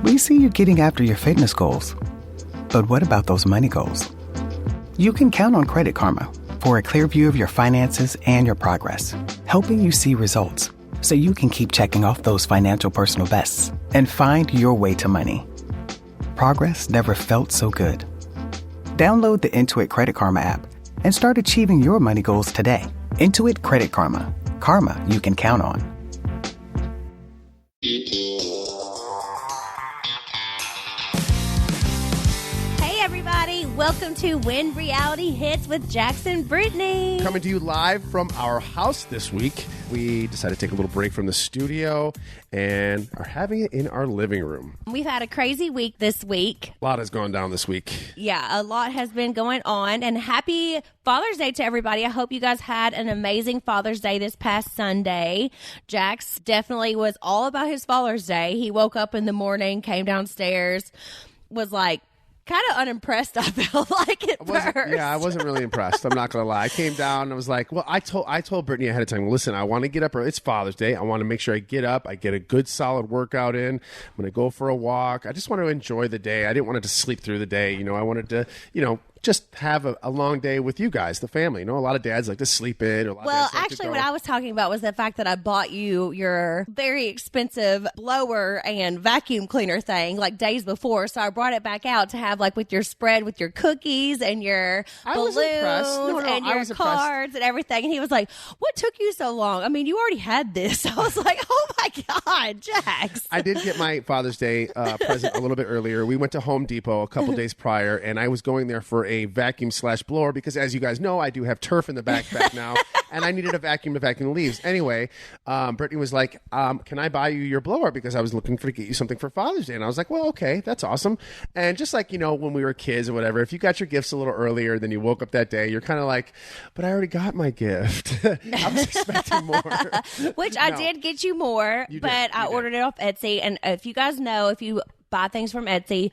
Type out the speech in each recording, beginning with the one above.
We see you getting after your fitness goals. But what about those money goals? You can count on Credit Karma for a clear view of your finances and your progress, helping you see results so you can keep checking off those financial personal bests and find your way to money. Progress never felt so good. Download the Intuit Credit Karma app and start achieving your money goals today. Intuit Credit Karma. Karma you can count on. Welcome to When Reality Hits with Jax Brittany. Coming to you live from our house this week. We decided to take a little break from the studio and are having it in our living room. We've had a crazy week this week. A lot has gone down this week. Yeah, a lot has been going on. And happy Father's Day to everybody. I hope you guys had an amazing Father's Day this past Sunday. Jax definitely was all about his Father's Day. He woke up in the morning, came downstairs, was like, kind of unimpressed, I felt like at first. Yeah, I wasn't really impressed. I'm not going to lie. I came down and I was like, well, I told Brittany ahead of time, listen, I want to get up early. It's Father's Day. I want to make sure I get up. I get a good solid workout in. I'm going to go for a walk. I just want to enjoy the day. I didn't want to sleep through the day. I wanted to, just have a long day with you guys, the family. A lot of dads like to sleep in. Well, actually, what I was talking about was the fact that I bought you your very expensive blower and vacuum cleaner thing like days before. So I brought it back out to have like with your spread with your cookies and your balloons and your cards and everything. And he was like, what took you so long? I mean, you already had this. I was like, oh my God, Jax. I did get my Father's Day present a little bit earlier. We went to Home Depot a couple days prior, and I was going there for a vacuum/blower because, as you guys know, I do have turf in the back now, and I needed a vacuum to vacuum the leaves. Anyway, Brittany was like, can I buy you your blower? Because I was looking to get you something for Father's Day. And I was like, well, okay, that's awesome. And just like, when we were kids or whatever, if you got your gifts a little earlier than you woke up that day, you're kind of like, but I already got my gift. I was expecting more. Which I did get you more, but I ordered it off Etsy. And if you guys know, if you buy things from Etsy,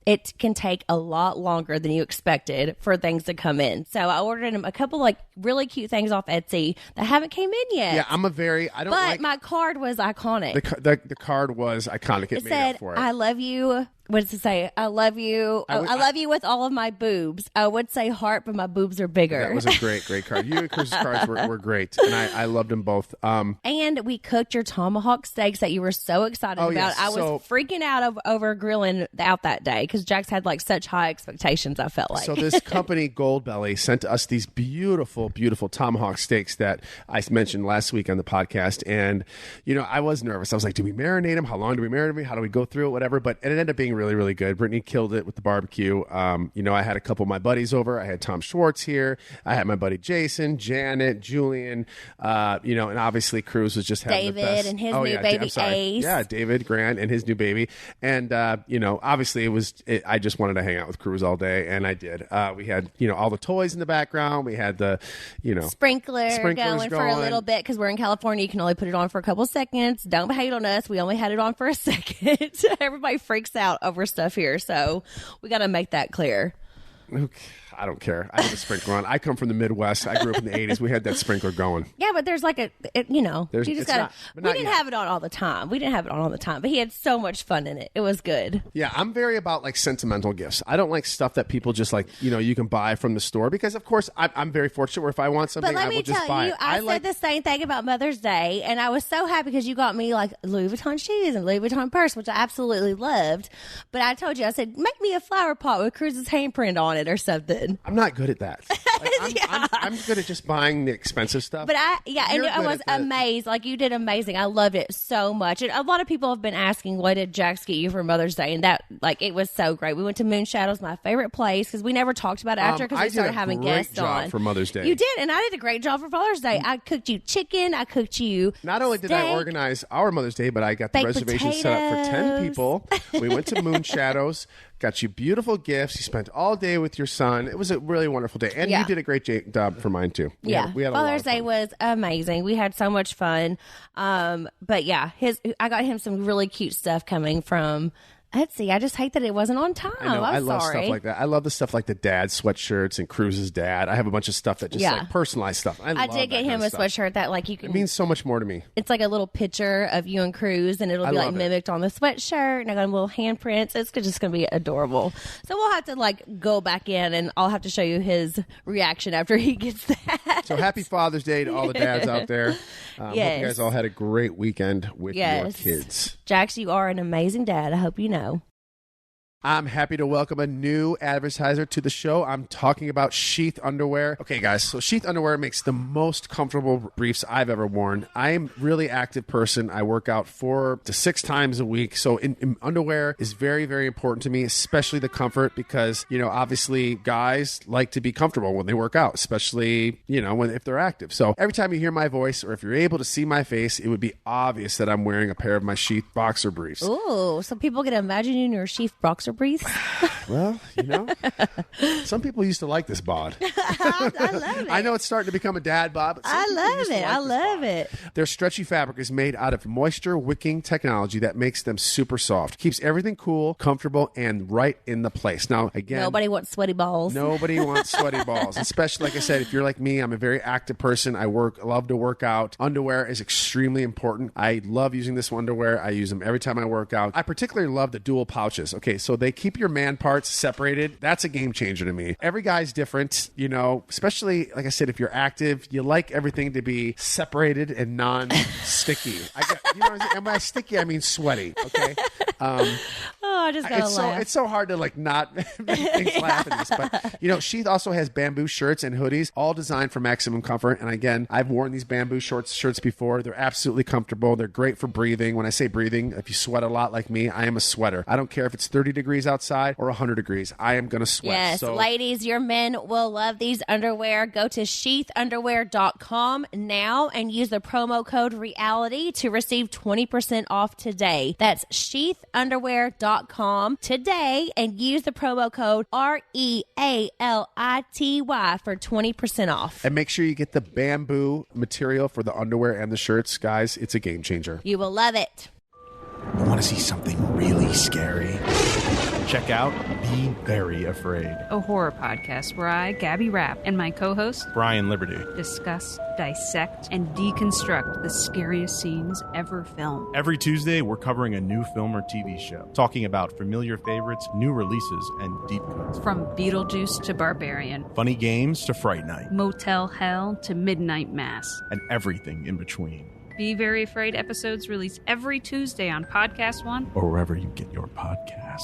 it can take a lot longer than you expected for things to come in. So I ordered a couple like really cute things off Etsy that haven't came in yet. Yeah, But my card was iconic. The card was iconic. It made said, up for it. I love you. What does it say? I love you. I love you with all of my boobs. I would say heart, but my boobs are bigger. That was a great card. You and Chris's cards were great, and I loved them both. And we cooked your tomahawk steaks that you were so excited about. Yes. I was freaking out over grilling out that day because Jax had like such high expectations, I felt like. So this company, Goldbelly, sent us these beautiful, beautiful tomahawk steaks that I mentioned last week on the podcast. And, I was nervous. I was like, do we marinate them? How long do we marinate them? How do we go through it? Whatever. But it ended up being really, really good. Brittany killed it with the barbecue. I had a couple of my buddies over. I had Tom Schwartz here. I had my buddy Jason, Janet, Julian, and obviously Cruz was just having the best. David and his new baby Ace. Yeah, David Grant and his new baby. And, obviously I just wanted to hang out with Cruz all day, and I did. We had, all the toys in the background. We had the, sprinklers going for a little bit because we're in California. You can only put it on for a couple seconds. Don't hate on us. We only had it on for a second. Everybody freaks out over stuff here, so we got to make that clear. Okay. I don't care. I have a sprinkler on. I come from the Midwest. I grew up in the 80s. We had that sprinkler going. Yeah, but there's like you just got to. We didn't have it on all the time. But he had so much fun in it. It was good. Yeah, I'm very about like sentimental gifts. I don't like stuff that people just like, you can buy from the store because, of course, I'm very fortunate where if I want something, I will just buy it. I said the same thing about Mother's Day, and I was so happy because you got me like Louis Vuitton shoes and Louis Vuitton purse, which I absolutely loved. But I told you, I said, make me a flower pot with Cruz's handprint on it or something. I'm not good at that. Like, I'm good at just buying the expensive stuff. But I was amazed. Like, you did amazing. I loved it so much. And a lot of people have been asking, what did Jax get you for Mother's Day? And that, like, it was so great. We went to Moon Shadows, my favorite place, because we never talked about it after because we started having guests on. I did a great job for Mother's Day. You did, and I did a great job for Father's Day. I cooked you chicken. I cooked you Not only did I organize our Mother's Day, but I got the reservation set up for 10 people. We went to Moon Shadows. Got you beautiful gifts. You spent all day with your son. It was a really wonderful day. And you did a great job for mine, too. We had Father's Day was amazing. We had so much fun. But yeah, I got him some really cute stuff coming from Let's see. I just hate that it wasn't on time. I know. I love sorry. stuff like that. I love the stuff like the dad sweatshirts and Cruz's dad. I have a bunch of stuff that just like personalized stuff. I did get him a sweatshirt that like you can. It means so much more to me. It's like a little picture of you and Cruz, and it'll be like mimicked on the sweatshirt, and I got a little handprints. It's just going to be adorable. So we'll have to like go back in, and I'll have to show you his reaction after he gets that. So happy Father's Day to all the dads out there. Hope you guys all had a great weekend with your kids. Jax, you are an amazing dad. I hope you know. I'm happy to welcome a new advertiser to the show. I'm talking about Sheath Underwear. Okay, guys, so Sheath Underwear makes the most comfortable briefs I've ever worn. I am a really active person. I work out 4 to 6 times a week. So in underwear is very, very important to me, especially the comfort because, obviously guys like to be comfortable when they work out, especially, if they're active. So every time you hear my voice or if you're able to see my face, it would be obvious that I'm wearing a pair of my Sheath boxer briefs. Ooh, so people can imagine you in your Sheath boxer briefs. Well, some people used to like this bod. I love it. I know it's starting to become a dad bod, but I love it. Their stretchy fabric is made out of moisture wicking technology that makes them super soft. Keeps everything cool, comfortable, and right in the place. Now, again, nobody wants sweaty balls. Nobody wants sweaty balls. Especially, like I said, if you're like me, I'm a very active person. I love to work out. Underwear is extremely important. I love using this underwear. I use them every time I work out. I particularly love the dual pouches. Okay, so they keep your man parts separated. That's a game changer to me. Every guy's different, especially, like I said, if you're active, you like everything to be separated and non-sticky. And by sticky, I mean sweaty, okay? I just gotta laugh. It's so hard to not make things laugh at this. But, Sheath also has bamboo shirts and hoodies, all designed for maximum comfort. And again, I've worn these bamboo shirts before. They're absolutely comfortable. They're great for breathing. When I say breathing, if you sweat a lot like me, I am a sweater. I don't care if it's 30 degrees outside or 100 degrees. I am going to sweat. Yes, ladies, your men will love these underwear. Go to sheathunderwear.com now and use the promo code REALITY to receive 20% off today. That's sheathunderwear.com today and use the promo code REALITY for 20% off. And make sure you get the bamboo material for the underwear and the shirts. Guys, it's a game changer. You will love it. Want to see something really scary? Check out Be Very Afraid, a horror podcast where I, Gabby Rapp, and my co-host, Brian Liberty, discuss, dissect, and deconstruct the scariest scenes ever filmed. Every Tuesday, we're covering a new film or TV show, talking about familiar favorites, new releases, and deep cuts. From Beetlejuice to Barbarian, funny games to Fright Night, Motel Hell to Midnight Mass, and everything in between. Be Very Afraid episodes release every Tuesday on PodcastOne or wherever you get your podcasts.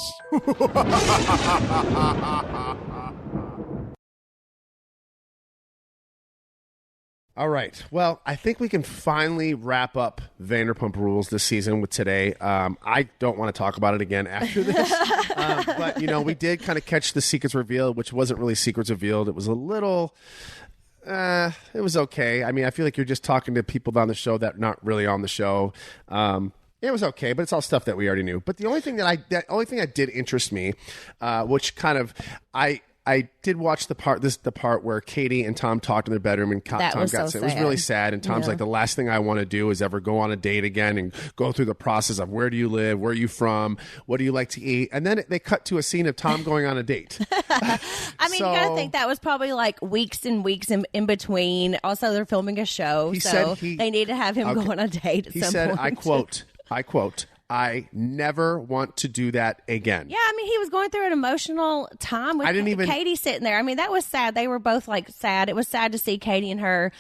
All right. Well, I think we can finally wrap up Vanderpump Rules this season with today. I don't want to talk about it again after this. But, we did kind of catch the secrets revealed, which wasn't really secrets revealed. It was a little... it was okay. I mean, I feel like you're just talking to people on the show that are not really on the show. It was okay, but it's all stuff that we already knew. But the only thing that did interest me, which kind of I did watch the part where Katie and Tom talked in their bedroom and Tom got sad. It was really sad. And Tom's like, the last thing I want to do is ever go on a date again and go through the process of where do you live, where are you from, what do you like to eat, and then they cut to a scene of Tom going on a date. I mean, you gotta think that was probably like weeks and weeks in between. Also, they're filming a show, they need to have him go on a date. He said, I quote. I never want to do that again. Yeah, I mean, he was going through an emotional time with Katie sitting there. I mean, that was sad. They were both sad. It was sad to see Katie and her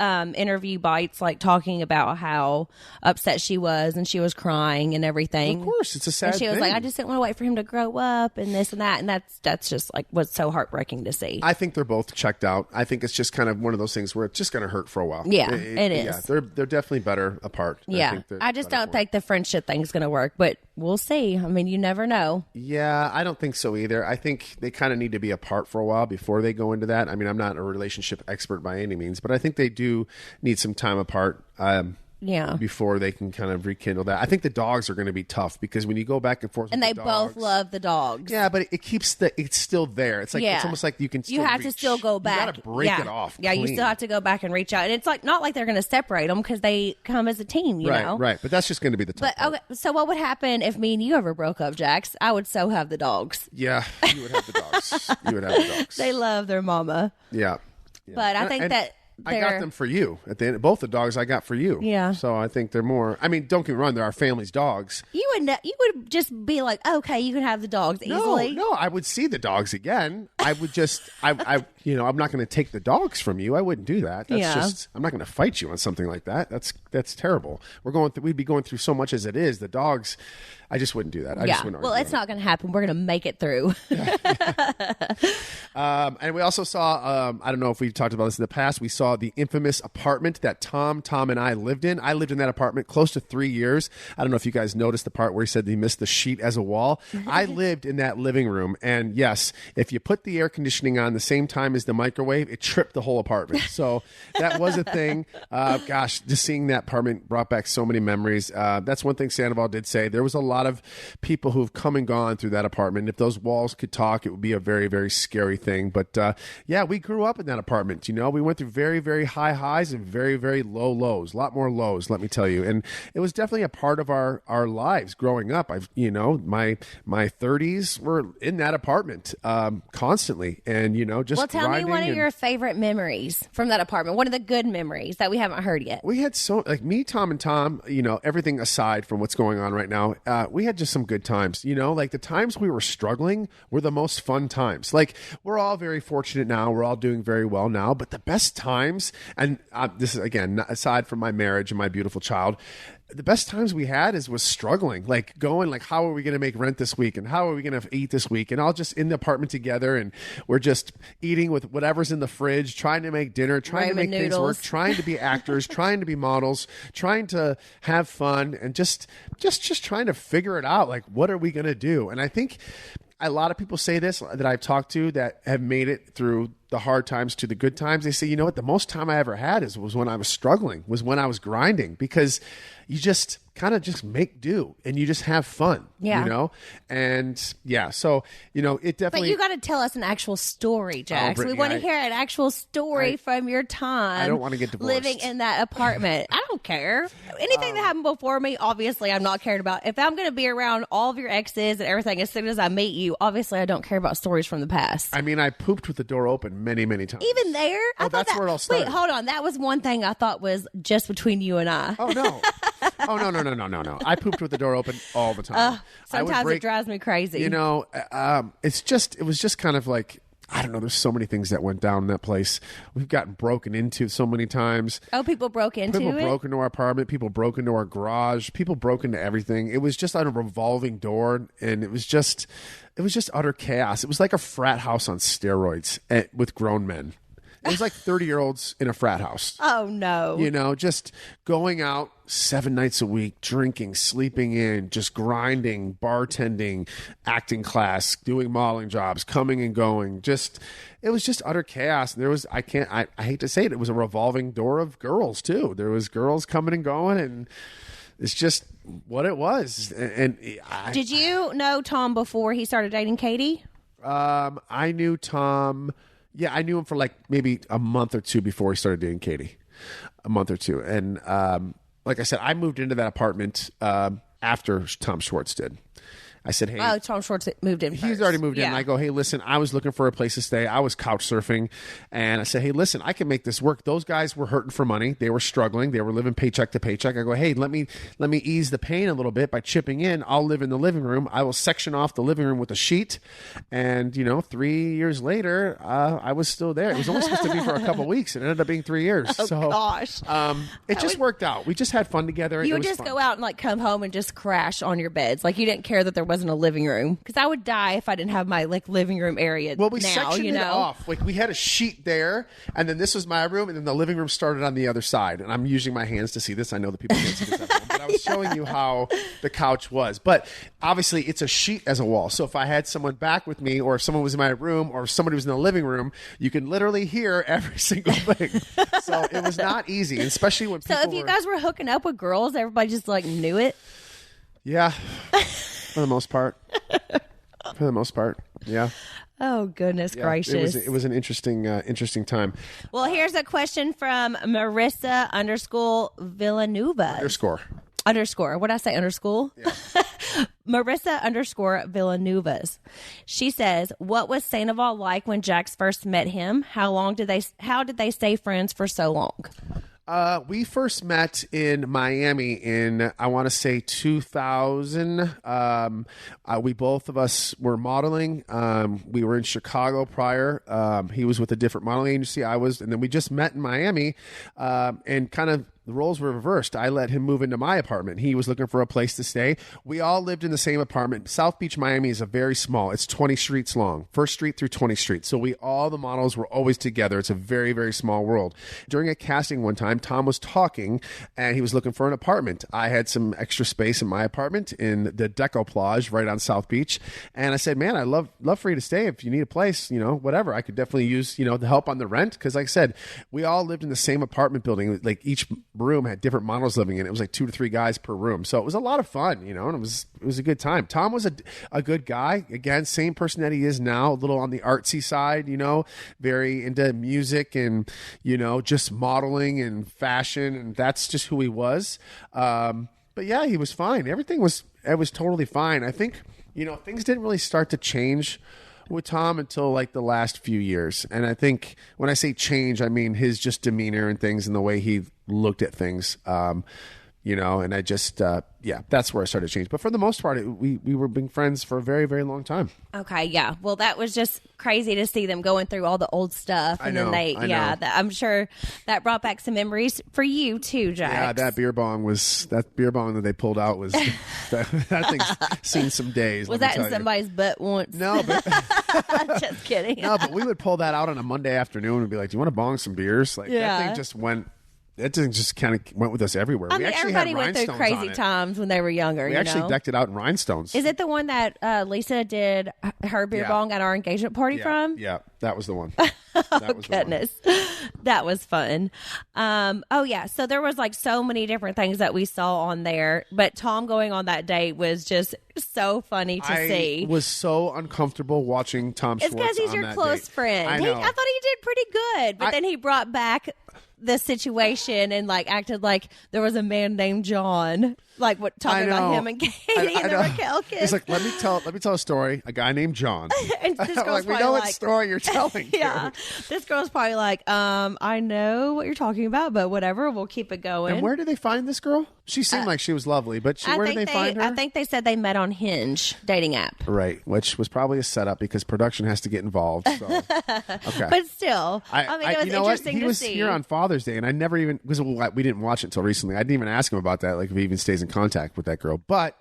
interview bites, talking about how upset she was and she was crying and everything. Of course, it's a sad thing. And she was like, I just didn't want to wait for him to grow up and this and that. And that's just what's so heartbreaking to see. I think they're both checked out. I think it's just kind of one of those things where it's just going to hurt for a while. Yeah, it is. Yeah, they're definitely better apart. Yeah, I just don't think the friendship thing's going to work, but we'll see. I mean, you never know. Yeah, I don't think so either. I think they kind of need to be apart for a while before they go into that. I mean, I'm not a relationship expert by any means, but I think they do need some time apart. before they can kind of rekindle that. I think the dogs are going to be tough because when you go back and forth and with they the dogs, both love the dogs. Yeah, but it keeps it's still there. It's like it's almost like you can still have reach. to still go back. You got to break it off. Yeah, you clean. still have to go back and reach out. And it's like not like they're going to separate them because they come as a team, you know? Right. But that's just going to be the tough part. Okay, so what would happen if me and you ever broke up, Jax? I would so have the dogs. Yeah, you would have the dogs. You would have the dogs. They love their mama. Yeah. But I think that I got them for you at the end. Both the dogs I got for you. Yeah. So I think they're more. I mean, don't get me wrong. They're our family's dogs. You would just be like, okay, you can have the dogs easily. No, I would see the dogs again. I would just, I'm not going to take the dogs from you. I wouldn't do that. That's just, I'm not going to fight you on something like that. That's terrible. We'd be going through so much as it is. The dogs, I just wouldn't do that. I just wouldn't well, argue it's on not going to happen. We're going to make it through. And we also saw, I don't know if we've talked about this in the past, we saw the infamous apartment that Tom, and I lived in. I lived in that apartment close to 3 years. I don't know if you guys noticed the part where he said he missed the sheet as a wall. I lived in that living room. And yes, if you put the air conditioning on the same time as the microwave, it tripped the whole apartment. So that was a thing. Gosh, just seeing that apartment brought back so many memories. That's one thing Sandoval did say. There was a lot of people who've come and gone through that apartment. If those walls could talk, it would be a very, very scary thing. But we grew up in that apartment. We went through very, very high highs and very, very low lows. A lot more lows, let me tell you. And it was definitely a part of our lives growing up. My 30s were in that apartment constantly, and just tell me one of your favorite memories from that apartment. One of the good memories that we haven't heard yet. We had me, Tom, and Tom. Everything aside from what's going on right now, we had just some good times. Like the times we were struggling were the most fun times. Like we're all very fortunate now. We're all doing very well now. But the best times, and this is again aside from my marriage and my beautiful child, the best times we had was struggling, like going like, how are we going to make rent this week? And how are we going to eat this week? And all just in the apartment together. And we're just eating with whatever's in the fridge, trying to make dinner, trying to make things work, trying to be actors, trying to be models, trying to have fun, and just trying to figure it out. Like, what are we going to do? And I think a lot of people say this that I've talked to that have made it through the hard times to the good times. They say, the most time I ever had was when I was struggling, was when I was grinding, because you just kind of just make do and you just have fun, and so, it definitely. But you got to tell us an actual story, Jax. Brittany, we want to hear an actual story from your time. I don't want to get divorced. Living in that apartment. I don't care. Anything that happened before me, obviously, I'm not cared about. If I'm going to be around all of your exes and everything as soon as I meet you, obviously, I don't care about stories from the past. I mean, I pooped with the door open many, many times. Even there? I thought that's where it all started. Wait, hold on. That was one thing I thought was just between you and I. Oh, no. Oh, no. I pooped with the door open all the time. Sometimes it drives me crazy. It was just kind of like, I don't know. There's so many things that went down in that place. We've gotten broken into so many times. Oh, people broke into it? People broke into our apartment. People broke into our garage. People broke into everything. It was just on a revolving door, and it was just utter chaos. It was like a frat house on steroids with grown men. It was like 30-year-olds in a frat house. Oh, no. Just going out 7 nights a week, drinking, sleeping in, just grinding, bartending, acting class, doing modeling jobs, coming and going. It was just utter chaos. And there was, I hate to say it was a revolving door of girls, too. There was girls coming and going, and it's just what it was. And did you know Tom before he started dating Katie? I knew Tom. Yeah, I knew him for like maybe a month or two before he started dating Katie. A month or two. And like I said, I moved into that apartment after Tom Schwartz did. I said, hey. Oh, Tom Schwartz moved in first. He's already moved in. Yeah. And I go, hey, listen, I was looking for a place to stay. I was couch surfing. And I said, hey, listen, I can make this work. Those guys were hurting for money. They were struggling. They were living paycheck to paycheck. I go, hey, let me ease the pain a little bit by chipping in. I'll live in the living room. I will section off the living room with a sheet. And, 3 years later, I was still there. It was only supposed to be for a couple weeks. It ended up being 3 years. Oh, gosh. It just worked out. We just had fun together. You would just go out and like come home and just crash on your beds. Like you didn't care that there wasn't a living room. Because I would die if I didn't have my like living room area. Well, we now, sectioned it off. Like we had a sheet there, and then this was my room, and then the living room started on the other side. And I'm using my hands to see this. I know the people can't see this at home, but I was showing you how the couch was. But obviously, it's a sheet as a wall. So if I had someone back with me, or if someone was in my room, or if somebody was in the living room, you can literally hear every single thing. So it was not easy, especially when people So if you guys were hooking up with girls, everybody just like knew it? Yeah, for the most part. For the most part, yeah. Oh, goodness gracious. It was an interesting time. Well, here's a question from Marissa Villanueva. Underscore. What did I say? Underscore? Yeah. Marissa Villanuevas. She says, what was Sandoval like when Jax first met him? How did they stay friends for so long? We first met in Miami in, I want to say 2000. We both of us were modeling. We were in Chicago prior. He was with a different modeling agency. I was, and then we just met in Miami, and kind of the roles were reversed. I let him move into my apartment. He was looking for a place to stay. We all lived in the same apartment. South Beach, Miami is a very small. It's 20 streets long, 1st Street through 20th Street. So all the models were always together. It's a very, very small world. During a casting one time, Tom was talking and he was looking for an apartment. I had some extra space in my apartment in the Deco Plage right on South Beach. And I said, man, I'd love for you to stay if you need a place, whatever. I could definitely use, the help on the rent. Cause like I said, we all lived in the same apartment building. Like each room had different models living in it. It was like 2 to 3 guys per room. So it was a lot of fun, and it was a good time. Tom was a good guy. Again, same person that he is now, a little on the artsy side, very into music and, just modeling and fashion. And that's just who he was. But yeah, he was fine. It was totally fine. I think, things didn't really start to change with Tom until like the last few years. And I think when I say change, I mean his just demeanor and things and the way he looked at things, and I just, that's where I started to change. But for the most part, we were being friends for a very, very long time. Okay. Yeah. Well, that was just crazy to see them going through all the old stuff. And then I'm sure that brought back some memories for you too, Jax. Yeah. That beer bong that they pulled out was, that thing's seen some days. Was that in somebody's butt once? No, but just kidding. No, but we would pull that out on a Monday afternoon and be like, do you want to bong some beers? Like that thing just went. That thing just kind of went with us everywhere. I mean, everybody went through crazy times when they were younger. We actually decked it out in rhinestones. Is it the one that Lisa did her beer bong at our engagement party from? Yeah, that was the one. Oh, goodness. That was fun. So there was like so many different things that we saw on there. But Tom going on that date was just so funny to see. I was so uncomfortable watching Tom Schwartz. It's because he's your close friend. I know. I thought he did pretty good. But then he brought back the situation and like acted like there was a man named John, like talking about him and Katie and the Raquel kids. He's like, let me tell a story. A guy named John. And this girl's like, we know what story you're telling. Yeah, this girl's probably like, I know what you're talking about, but whatever, we'll keep it going. And where did they find this girl? She seemed like she was lovely, but where did they find her? I think they said they met on Hinge dating app. Right, which was probably a setup because production has to get involved. So. Okay, but still, I mean, it was interesting to see. He was here on Father's Day, and I never even because we didn't watch it until recently. I didn't even ask him about that, like if he even stays in contact with that girl. But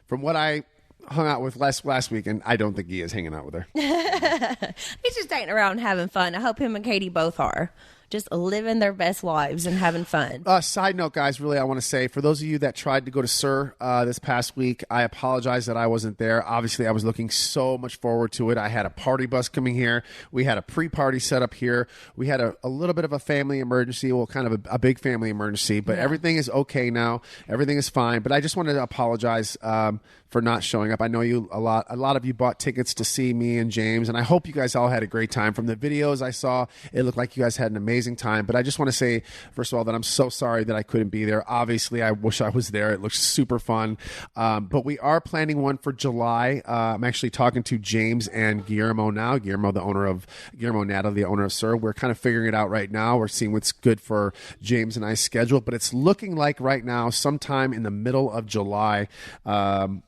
from what I hung out with last week, and I don't think he is hanging out with her. He's just dating around and having fun. I hope him and Katie both are. Just living their best lives and having fun. Side note, guys, really, I want to say, for those of you that tried to go to SUR this past week, I apologize that I wasn't there. Obviously, I was looking so much forward to it. I had a party bus coming here. We had a pre-party set up here. We had a little bit of a family emergency, well, kind of a big family emergency, but everything is okay now. Everything is fine. But I just wanted to apologize for not showing up. I know a lot of you bought tickets to see me and James, and I hope you guys all had a great time. From the videos I saw, it looked like you guys had an amazing time. But I just want to say, first of all, that I'm so sorry that I couldn't be there. Obviously, I wish I was there. It looks super fun. But we are planning one for July. I'm actually talking to James and Guillermo now. Guillermo Nata, the owner of SUR. We're kind of figuring it out right now. We're seeing what's good for James and I's schedule. But it's looking like right now, sometime in the middle of July.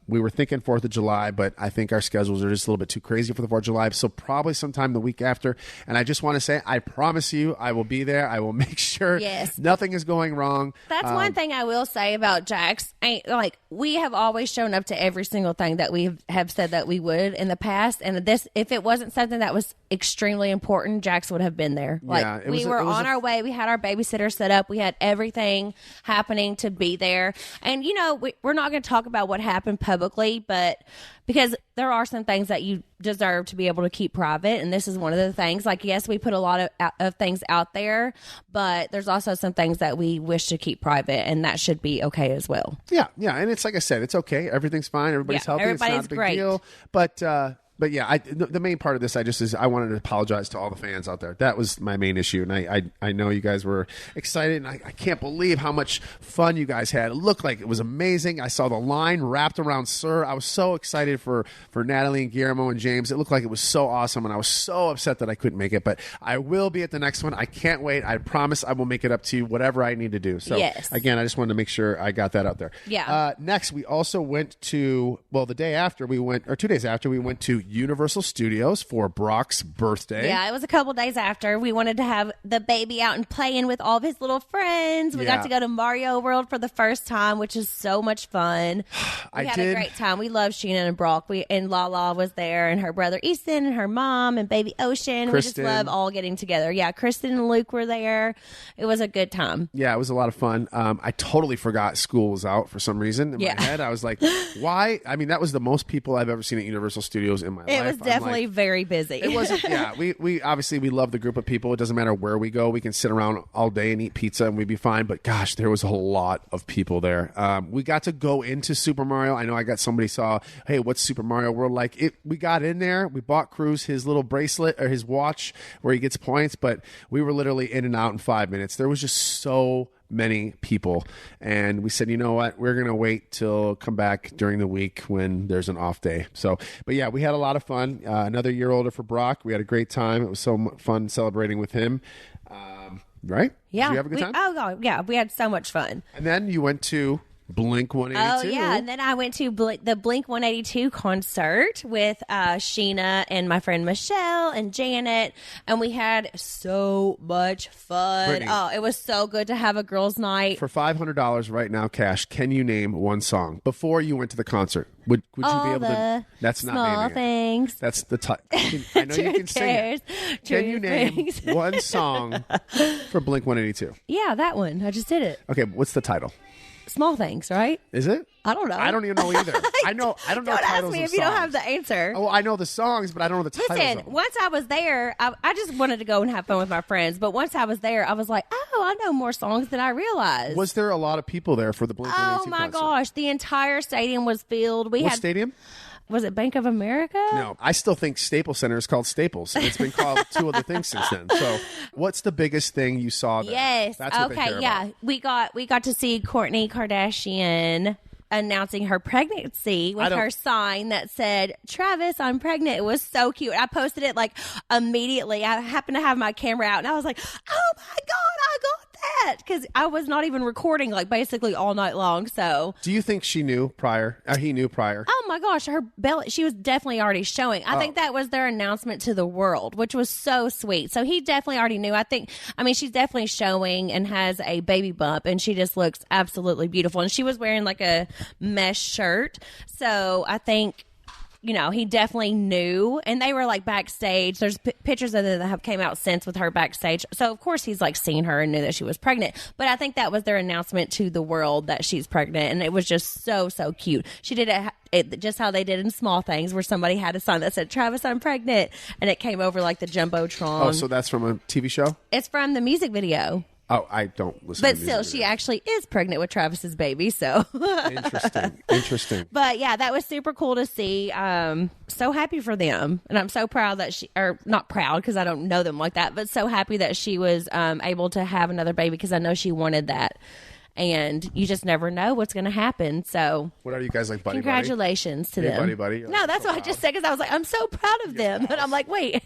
We were thinking 4th of July, but I think our schedules are just a little bit too crazy for the 4th of July. So probably sometime the week after. And I just want to say, I promise you, I will will be there. I will make sure nothing is going wrong. That's one thing I will say about Jax. Like, we have always shown up to every single thing that we have said that we would in the past. And this, if it wasn't something that was extremely important, Jax would have been there. Like, we were on our way. We had our babysitter set up. We had everything happening to be there. And, you know, we're not going to talk about what happened publicly, but because there are some things that you deserve to be able to keep private, and this is one of the things. Like, yes, we put a lot of things out there, but there's also some things that we wish to keep private, and that should be okay as well. Yeah, and it's like I said, it's okay. Everything's fine. Everybody's healthy. Everybody's it's not a big great. deal. But yeah, the main part of this, I wanted to apologize to all the fans out there. That was my main issue, and I know you guys were excited, and I can't believe how much fun you guys had. It looked like it was amazing. I saw the line wrapped around Sir. I was so excited for Natalie and Guillermo and James. It looked like it was so awesome, and I was so upset that I couldn't make it. But I will be at the next one. I can't wait. I promise I will make it up to you, whatever I need to do. So again, I just wanted to make sure I got that out there. Yeah. Next, we also went to, the day after we went, or 2 days after, we went to Universal Studios for Brock's birthday. Yeah, it was a couple days after. We wanted to have the baby out and playing with all of his little friends. We got to go to Mario World for the first time, which is so much fun. We had a great time. We love Sheena and Brock. And Lala was there, and her brother Easton, and her mom, and baby Ocean. Kristen. We just love all getting together. Yeah, Kristen and Luke were there. It was a good time. Yeah, it was a lot of fun. I totally forgot school was out for some reason in my head. I was like, why? I mean, that was the most people I've ever seen at Universal Studios in my life. It was definitely very busy. It wasn't. Yeah, we obviously we love the group of people. It doesn't matter where we go. We can sit around all day and eat pizza and we'd be fine. But gosh, there was a lot of people there. We got to go into Super Mario. I know I got somebody saw, hey, what's Super Mario World like? We got in there. We bought Cruz his little bracelet or his watch where he gets points, but we were literally in and out in 5 minutes. There was just so many people, and we said, you know what, we're gonna wait till come back during the week when there's an off day. So, but yeah, we had a lot of fun. Another year older for Brock. We had a great time. It was so fun celebrating with him. Right? Yeah. Did you have a good time? Oh yeah, we had so much fun. And then you went to Blink 182. Oh, yeah. And then I went to the Blink 182 concert with Sheena and my friend Michelle and Janet. And we had so much fun. Brittany, oh, it was so good to have a girls' night. For $500 right now, cash, can you name one song before you went to the concert? Would you be able to? That's not small naming things. It. That's the title. I know you can sing it. Can you name one song for Blink 182? Yeah, that one. I just did it. Okay, what's the title? Small Things, right? Is it? I don't know. I don't even know either. I don't know don't titles ask me of if you don't songs. have the answer. Oh, I know the songs, but I don't know the titles. Listen, of them. once I was there, I just wanted to go and have fun with my friends. But once I was there, I was like, oh, I know more songs than I realized. Was there a lot of people there for the Blink 182 Oh, my concert? gosh. The entire stadium was filled. What stadium? Was it Bank of America? No, I still think Staples Center is called Staples. It's been called two other things since then. So, what's the biggest thing you saw there? Yes. That's what they care about. We got to see Kourtney Kardashian announcing her pregnancy with her sign that said, Travis, I'm pregnant. It was so cute. I posted it like immediately. I happened to have my camera out and I was like, oh my God, I got that. Because I was not even recording like basically all night long. So do you think she knew prior? Or he knew prior? Oh my gosh, her belly, she was definitely already showing. I think that was their announcement to the world, which was so sweet. So he definitely already knew. She's definitely showing and has a baby bump and she just looks absolutely beautiful. And she was wearing like a mesh shirt. So I think, he definitely knew, and they were like backstage. There's pictures of them that have came out since with her backstage. So of course he's like seen her and knew that she was pregnant. But I think that was their announcement to the world that she's pregnant, and it was just so cute. She did it just how they did in Small Things, where somebody had a sign that said, Travis, I'm pregnant, and it came over like the Jumbotron. Oh, so that's from a TV show? It's from the music video. Oh, I don't listen but to music still, videos. she actually is pregnant with Travis's baby, so. Interesting. But yeah, that was super cool to see. So happy for them. And I'm so proud that not proud because I don't know them like that, but so happy that she was able to have another baby because I know she wanted that. And you just never know what's going to happen. So, what are you guys like, buddy? Congratulations to them. Buddy. No, that's what I just said because I was like, I'm so proud of them. And I'm like, wait,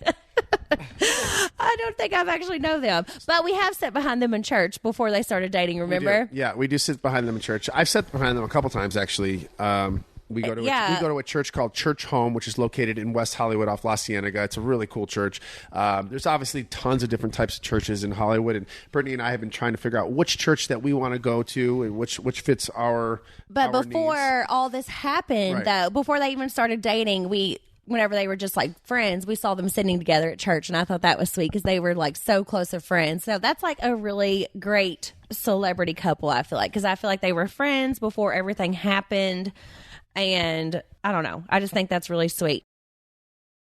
I don't think I've actually know them. But we have sat behind them in church before they started dating, remember? Yeah, we do sit behind them in church. I've sat behind them a couple times, actually. We go to a church called Church Home, which is located in West Hollywood off La Cienega. It's a really cool church. There's obviously tons of different types of churches in Hollywood, and Brittany and I have been trying to figure out which church that we want to go to and which fits our before needs. All this happened, though, before they even started dating, whenever they were just like friends, we saw them sitting together at church, and I thought that was sweet because they were like so close of friends. So that's like a really great celebrity couple, I feel like, because I feel like they were friends before everything happened. And I don't know. I just think that's really sweet.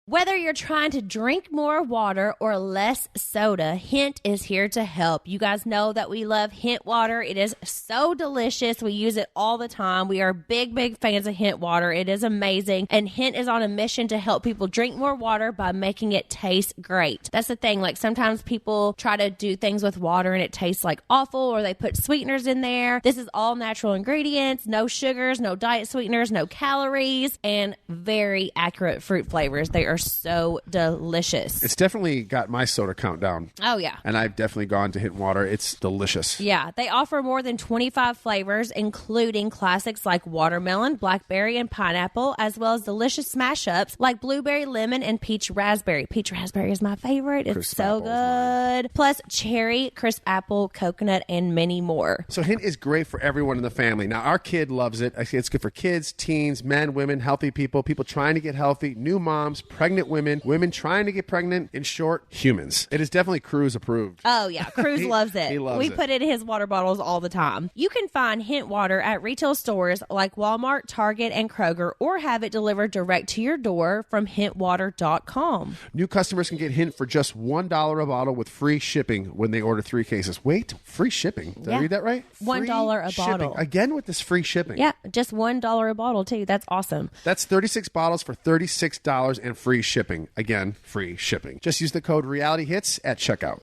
Whether you're trying to drink more water or less soda, Hint is here to help. You guys know that we love Hint water. It is so delicious. We use it all the time. We are big, big fans of Hint water. It is amazing. And Hint is on a mission to help people drink more water by making it taste great. That's the thing. Like sometimes people try to do things with water and it tastes like awful, or they put sweeteners in there. This is all natural ingredients, no sugars, no diet sweeteners, no calories, and very accurate fruit flavors. They are so delicious. It's definitely got my soda count down. Oh, yeah. And I've definitely gone to Hint water. It's delicious. Yeah. They offer more than 25 flavors, including classics like watermelon, blackberry, and pineapple, as well as delicious smash-ups like blueberry, lemon, and peach raspberry. Peach raspberry is my favorite. It's Crisp so good. Plus cherry, crisp apple, coconut, and many more. So Hint is great for everyone in the family. Now, our kid loves it. I say it's good for kids, teens, men, women, healthy people trying to get healthy, new moms, pregnant women, women trying to get pregnant, in short, humans. It is definitely Cruz approved. Oh, yeah. Cruz loves it. He loves we it. put it in his water bottles all the time. You can find Hint water at retail stores like Walmart, Target, and Kroger, or have it delivered direct to your door from hintwater.com. New customers can get Hint for just $1 a bottle with free shipping when they order 3 cases. Wait, free shipping. Did I read that right? $1 a shipping. bottle. Again with this free shipping. Yeah, just $1 a bottle, too. That's awesome. That's 36 bottles for $36 and free shipping. Again, free shipping. Just use the code RealityHits at checkout.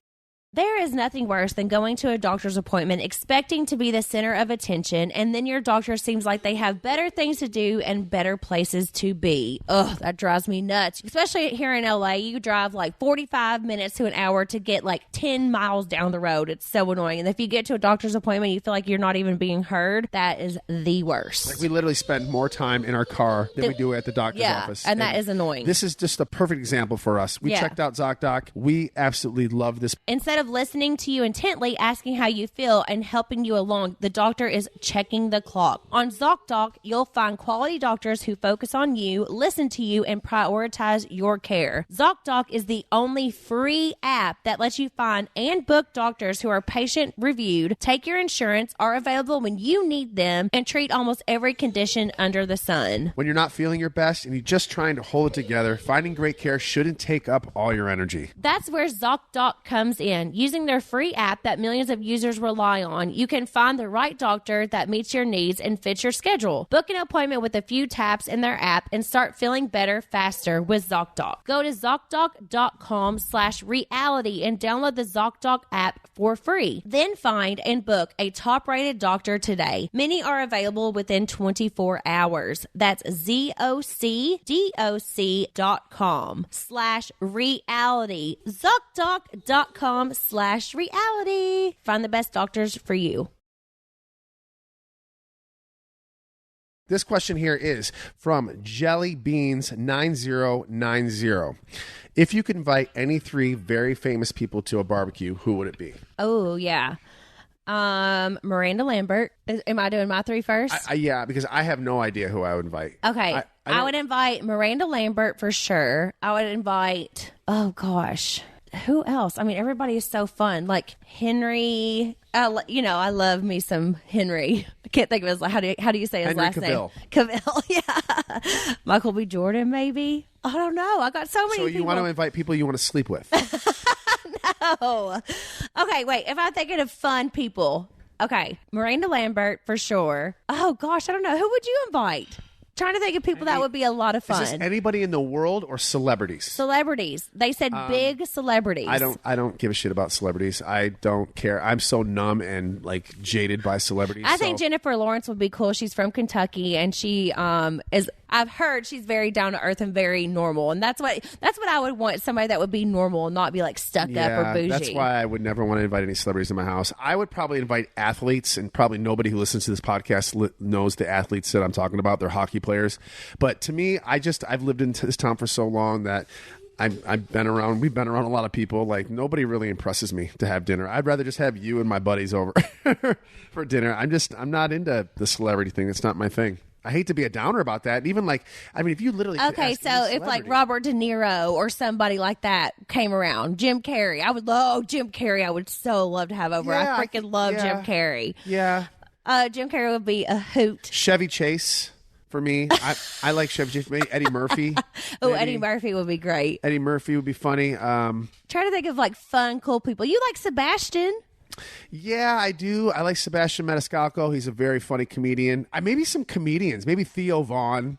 There is nothing worse than going to a doctor's appointment expecting to be the center of attention, and then your doctor seems like they have better things to do and better places to be. Ugh, that drives me nuts. Especially here in LA, you drive like 45 minutes to an hour to get like 10 miles down the road. It's so annoying. And if you get to a doctor's appointment, you feel like you're not even being heard. That is the worst. Like we literally spend more time in our car than we do at the doctor's office. And that is annoying. This is just a perfect example for us. We checked out ZocDoc. We absolutely love this. Instead of listening to you intently, asking how you feel, and helping you along, the doctor is checking the clock. On ZocDoc, you'll find quality doctors who focus on you, listen to you, and prioritize your care. ZocDoc is the only free app that lets you find and book doctors who are patient-reviewed, take your insurance, are available when you need them, and treat almost every condition under the sun. When you're not feeling your best and you're just trying to hold it together, finding great care shouldn't take up all your energy. That's where ZocDoc comes in. Using their free app that millions of users rely on, you can find the right doctor that meets your needs and fits your schedule. Book an appointment with a few taps in their app and start feeling better faster with ZocDoc. Go to ZocDoc.com/reality and download the ZocDoc app for free. Then find and book a top-rated doctor today. Many are available within 24 hours. That's ZocDoc.com/reality. ZocDoc.com/reality. Find the best doctors for you. This question here is from Jellybeans9090. If you could invite any 3 very famous people to a barbecue, who would it be? Oh, yeah. Miranda Lambert. Am I doing my 3 first? Yeah, because I have no idea who I would invite. Okay. I would invite Miranda Lambert for sure. I would invite, oh gosh, who else? I mean, everybody is so fun. Like Henry, I love me some Henry. I can't think of his, how do you say his last name? Cavill, yeah. Michael B. Jordan, maybe? I don't know. I got so many people. So you want to invite people you want to sleep with? No. Okay, wait. If I'm thinking of fun people, okay, Miranda Lambert for sure. Oh gosh, I don't know. Who would you invite? Trying to think of people that would be a lot of fun. Is this anybody in the world or celebrities? Celebrities. They said big celebrities. I don't give a shit about celebrities. I don't care. I'm so numb and like jaded by celebrities. I think Jennifer Lawrence would be cool. She's from Kentucky and she is. I've heard she's very down to earth and very normal, and that's what I would want, somebody that would be normal and not be like stuck up or bougie. That's why I would never want to invite any celebrities in my house. I would probably invite athletes, and probably nobody who listens to this podcast knows the athletes that I'm talking about. They're hockey players. But to me, I've lived in this town for so long that we've been around a lot of people. Like, nobody really impresses me to have dinner. I'd rather just have you and my buddies over for dinner. I'm not into the celebrity thing. It's not my thing. I hate to be a downer about that. And even if you literally okay, so if like Robert De Niro or somebody like that came around, Jim Carrey, I would love Jim Carrey. I would so love to have over. Yeah, I freaking love Jim Carrey. Yeah. Jim Carrey would be a hoot. Chevy Chase. For me, I like Chevy Chase. Maybe Eddie Murphy. Eddie Murphy would be great. Eddie Murphy would be funny. Try to think of like fun, cool people. You like Sebastian? Yeah, I do. I like Sebastian Maniscalco. He's a very funny comedian. Maybe some comedians. Maybe Theo Vaughn.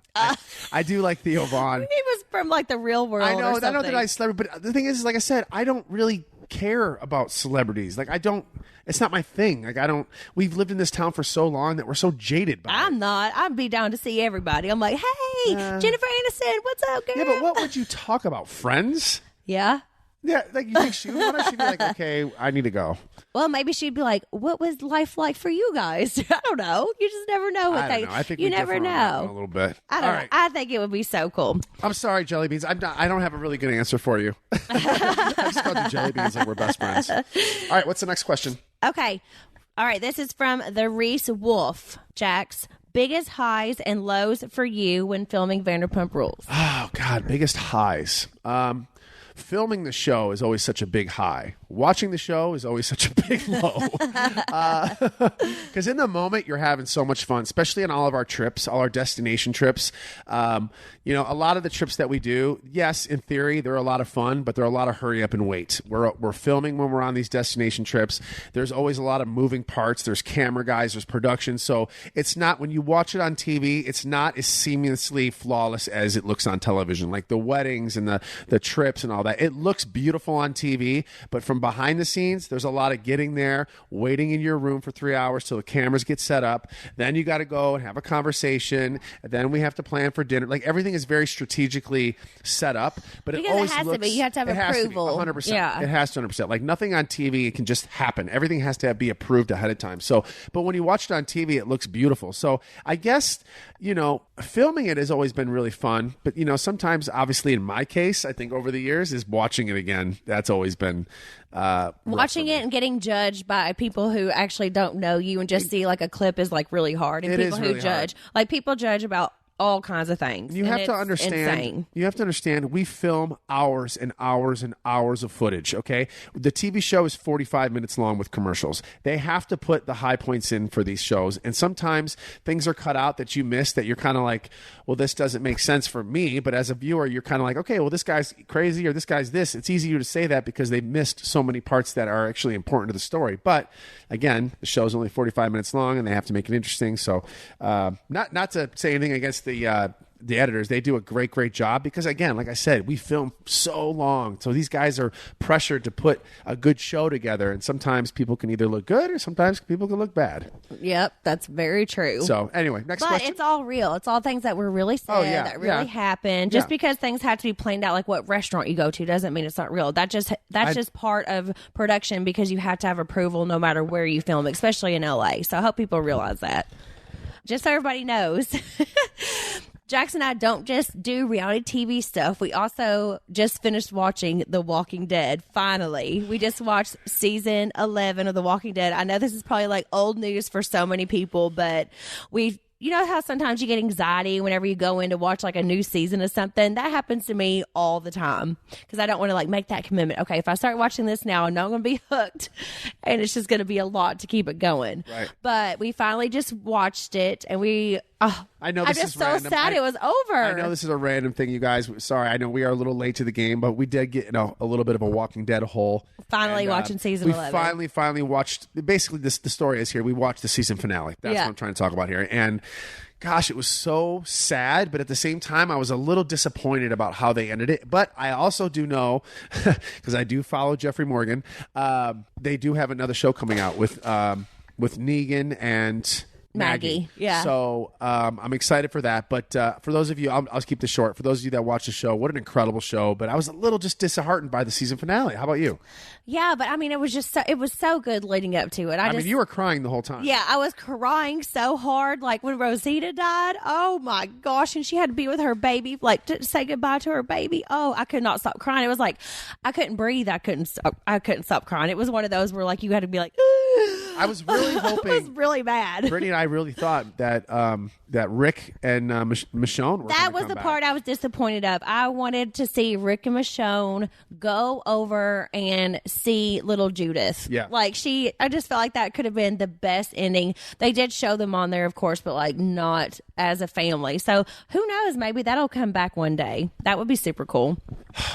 I do like Theo Vaughn. He was from like the real world. I know. Or something. I know that I celebrity, but the thing is, like I said, I don't really care about celebrities. Like, I don't. It's not my thing. Like, I don't. We've lived in this town for so long that we're so jaded by it. I'm not. I'd be down to see everybody. I'm like, hey, Jennifer Aniston, what's up, girl? Yeah, but what would you talk about? Friends? Yeah. Yeah, like, you think she would want to? She'd be like, okay, I need to go. Well, maybe she'd be like, what was life like for you guys? I don't know. You just never know. I think you we never differ on that one know. a little bit. I don't know. I think it would be so cool. I'm sorry, Jelly Beans. I don't have a really good answer for you. I just called you Jelly Beans like we're best friends. All right, what's the next question? Okay. All right, this is from the Reese Wolf. Jax, biggest highs and lows for you when filming Vanderpump Rules? Oh, God, biggest highs. Filming the show is always such a big high. Watching the show is always such a big low. Because in the moment, you're having so much fun, especially on all of our trips, all our destination trips. A lot of the trips that we do, yes, in theory, they're a lot of fun, but they're a lot of hurry up and wait. We're filming when we're on these destination trips. There's always a lot of moving parts. There's camera guys, there's production. So it's not, when you watch it on TV, it's not as seamlessly flawless as it looks on television. Like the weddings and the trips and all that. It looks beautiful on TV, but from behind the scenes, there's a lot of getting there, waiting in your room for 3 hours till the cameras get set up. Then you got to go and have a conversation. And then we have to plan for dinner. Like, everything is very strategically set up, but because it always has looks, to be. You have to have approval. 100%. Yeah. It has to 100%. Like, nothing on TV can just happen. Everything has to be approved ahead of time. So, but when you watch it on TV, it looks beautiful. So I guess, filming it has always been really fun. But, sometimes, obviously, in my case, I think over the years, is watching it again. That's always been watching it and getting judged by people who actually don't know you and just see like a clip is like really hard. And people who judge, like, people judge about all kinds of things. You have to understand. Insane. You have to understand. We film hours and hours and hours of footage. Okay, the TV show is 45 minutes long with commercials. They have to put the high points in for these shows, and sometimes things are cut out that you miss. That you're kind of like, well, this doesn't make sense for me. But as a viewer, you're kind of like, okay, well, this guy's crazy or this guy's this. It's easier to say that because they missed so many parts that are actually important to the story. But again, the show's only 45 minutes long, and they have to make it interesting. So, not to say anything against the editors. They do a great job because, again, like I said, we film so long. So these guys are pressured to put a good show together. And sometimes people can either look good or sometimes people can look bad. Yep, that's very true. So anyway, next question. But it's all real. It's all things that were really said, that really happened. Just because things have to be planned out, like what restaurant you go to, doesn't mean it's not real. That's just part of production because you have to have approval no matter where you film, especially in LA. So I hope people realize that. Just so everybody knows. Jax and I don't just do reality TV stuff. We also just finished watching The Walking Dead. Finally, we just watched season 11 of The Walking Dead. I know this is probably like old news for so many people, but you know how sometimes you get anxiety whenever you go in to watch like a new season of something? That happens to me all the time because I don't want to like make that commitment. Okay, if I start watching this now, I'm not going to be hooked and it's just going to be a lot to keep it going. Right. But we finally just watched it and I know this I'm just is so random. sad it was over. I know this is a random thing, you guys. Sorry, I know we are a little late to the game, but we did get a little bit of a Walking Dead hole. Finally watching season 11. We finally watched. Basically, the story is here. We watched the season finale. That's what I'm trying to talk about here. And gosh, it was so sad, but at the same time, I was a little disappointed about how they ended it. But I also do know, because I do follow Jeffrey Morgan, they do have another show coming out with Negan and Maggie. Yeah. So I'm excited for that. But for those of you, I'll keep this short. For those of you that watch the show, what an incredible show. But I was a little just disheartened by the season finale. How about you? Yeah, but I mean, it was so good leading up to it. I mean, you were crying the whole time. Yeah, I was crying so hard. Like when Rosita died, oh my gosh. And she had to be with her baby, like to say goodbye to her baby. Oh, I could not stop crying. It was like, I couldn't breathe. I couldn't stop crying. It was one of those where like you had to be like, I was really hoping. It was really bad. Brittany and I really thought that that Rick and Michonne were That was come the back. part I was disappointed of. I wanted to see Rick and Michonne go over and see little Judith. Yeah. Like I just felt like that could have been the best ending. They did show them on there, of course, but like not as a family. So who knows? Maybe that'll come back one day. That would be super cool.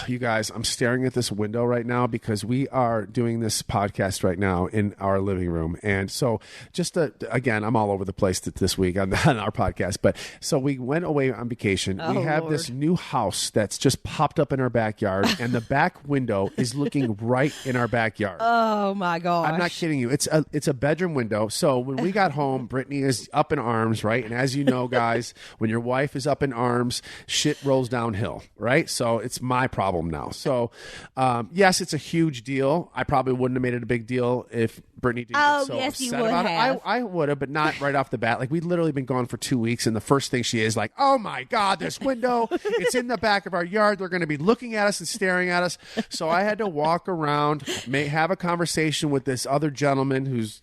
You guys, I'm staring at this window right now because we are doing this podcast right now in our living room. And so just again, I'm all over the place this week on our podcast. But so we went away on vacation. We have Lord. this new house that's just popped up in our backyard, and the back window is looking right in our backyard. Oh my gosh. I'm not kidding you. It's a bedroom window. So when we got home, Brittany is up in arms, right? And as you know, guys, when your wife is up in arms, shit rolls downhill, right? So it's my problem now. So yes, it's a huge deal. I probably wouldn't have made it a big deal if Brittany didn't get so yes, you upset would about have. it. I would have, but not right off the bat. Like, we'd literally been gone for 2 weeks, and the first thing she is like, oh my God, this window, it's in the back of our yard. They're going to be looking at us and staring at us. So I had to walk around, have a conversation with this other gentleman who's,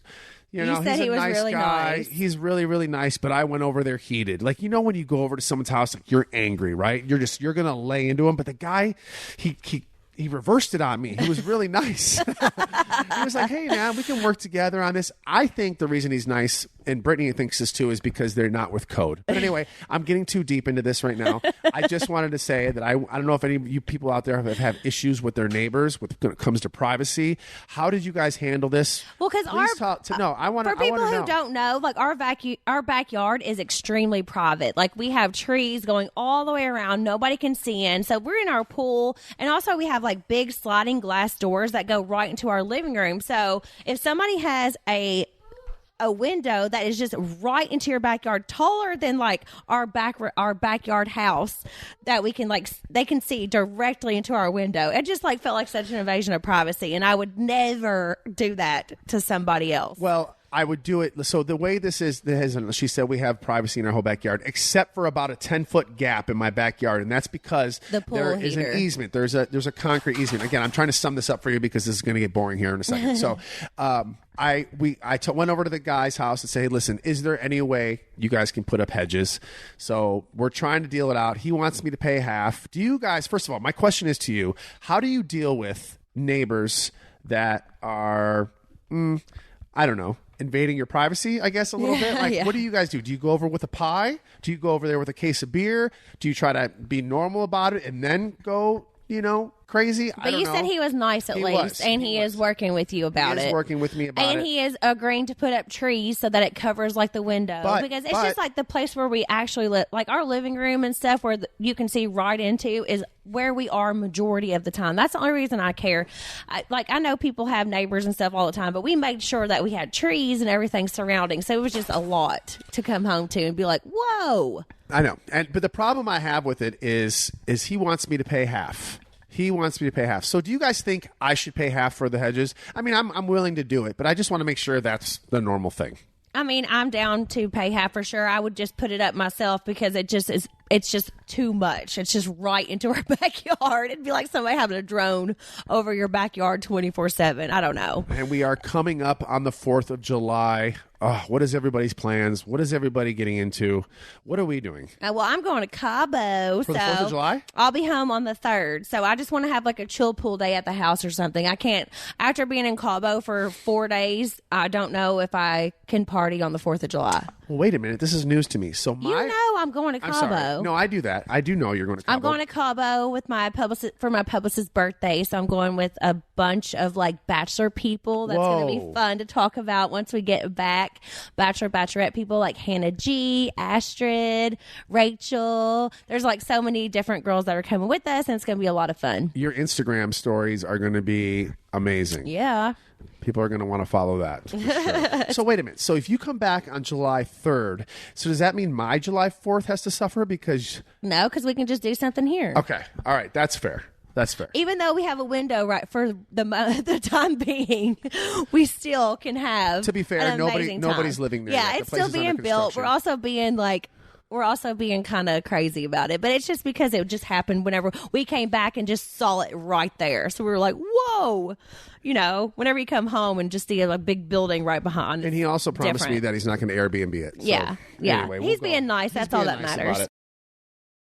you know, said he's he a was nice really guy. nice. He's really, really nice, but I went over there heated. Like, you know, when you go over to someone's house, like, you're angry, right? You're going to lay into him. But the guy, he reversed it on me. He was really nice. He was like, hey, man, we can work together on this. I think the reason he's nice, and Brittany thinks this too, is because they're not with code. But anyway, I'm getting too deep into this right now. I just wanted to say that I don't know if any of you people out there have issues with their neighbors when it comes to privacy. How did you guys handle this? Well, because for people who don't know, like our backyard is extremely private. Like we have trees going all the way around, nobody can see in. So we're in our pool, and also we have like big sliding glass doors that go right into our living room. So if somebody has a window that is just right into your backyard, taller than like our backyard house, that we can they can see directly into our window. It just felt like such an invasion of privacy, and I would never do that to somebody else. Well, I would do it. So the way this is, she said we have privacy in our whole backyard, except for about a 10-foot gap in my backyard, and that's because there is an easement. There's a concrete easement. Again, I'm trying to sum this up for you because this is going to get boring here in a second. So I went over to the guy's house and said, hey, listen, is there any way you guys can put up hedges? So we're trying to deal it out. He wants me to pay half. Do you guys, first of all, my question is to you, how do you deal with neighbors that are, I don't know, invading your privacy, I guess, a little bit? Like, what do you guys do? Do you go over with a pie? Do you go over there with a case of beer? Do you try to be normal about it and then go, crazy? But you said he was nice at least, and he is working with you about it. He is working with me about it. And he is agreeing to put up trees so that it covers the window. Because it's just the place where we actually live. Like our living room and stuff where you can see right into is where we are majority of the time. That's the only reason I care. I know people have neighbors and stuff all the time, but we made sure that we had trees and everything surrounding. So it was just a lot to come home to and be like, whoa. I know. But the problem I have with it is he wants me to pay half. He wants me to pay half. So do you guys think I should pay half for the hedges? I mean, I'm willing to do it, but I just want to make sure that's the normal thing. I mean, I'm down to pay half for sure. I would just put it up myself because it's just too much. It's just right into our backyard. It'd be like somebody having a drone over your backyard 24/7. I don't know. And we are coming up on the 4th of July. What is everybody's plans? What is everybody getting into? What are we doing? Well, I'm going to Cabo. For the 4th of July? I'll be home on the 3rd. So I just want to have a chill pool day at the house or something. I can't, after being in Cabo for 4 days, I don't know if I can party on the 4th of July. Well, wait a minute. This is news to me. So I'm going to Cabo. I'm sorry. No, I do that. I do know you're going to Cabo. I'm going to Cabo with my publicist's birthday. So I'm going with a bunch of bachelor people. That's going to be fun to talk about once we get back. Bachelor, bachelorette people like Hannah G, Astrid, Rachel. There's so many different girls that are coming with us, and it's going to be a lot of fun. Your Instagram stories are going to be amazing. Yeah. People are going to want to follow that. For sure. So wait a minute. So if you come back on July 3rd, so does that mean my July 4th has to suffer? Because No, because we can just do something here. Okay. All right. That's fair. That's fair. Even though we have a window right for the time being, we still can have. To be fair, nobody's living there. Yeah, yet. it's still being built. We're also being kind of crazy about it, but it's just because it just happened whenever we came back and just saw it right there. So we were like, "Whoa!" You know, whenever you come home and just see a big building right behind. And he also promised me that he's not going to Airbnb it. So, yeah. Anyway, he's being nice. That's all that matters.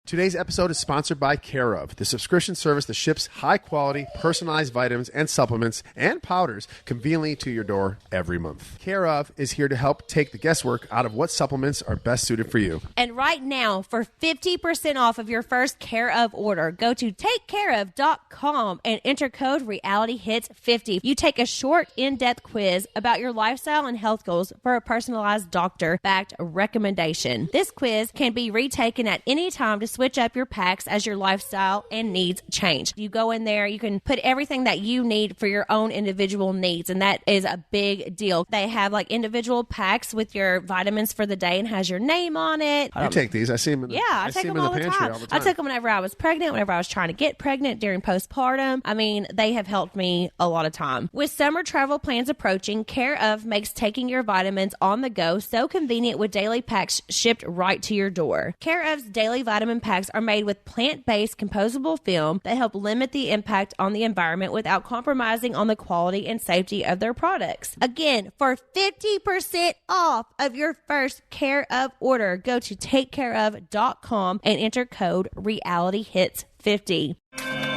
Today's episode is sponsored by Care of, the subscription service that ships high-quality, personalized vitamins and supplements and powders conveniently to your door every month. Care of is here to help take the guesswork out of what supplements are best suited for you. And right now, for 50% off of your first Care of order, go to takecareof.com and enter code RealityHits50. You take a short, in-depth quiz about your lifestyle and health goals for a personalized doctor-backed recommendation. This quiz can be retaken at any time to switch up your packs as your lifestyle and needs change. You go in there, you can put everything that you need for your own individual needs, and that is a big deal. They have like individual packs with your vitamins for the day and has your name on it. You take these. I see them in the, I take them all the time. I took them whenever I was pregnant, whenever I was trying to get pregnant, during postpartum. I mean, they have helped me a lot of time. With summer travel plans approaching, Care of makes taking your vitamins on the go so convenient with daily packs shipped right to your door. Care of's daily vitamin packs are made with plant-based composable film that help limit the impact on the environment without compromising on the quality and safety of their products. Again, for 50% off of your first Care of order, go to takecareof.com and enter code RealityHits50.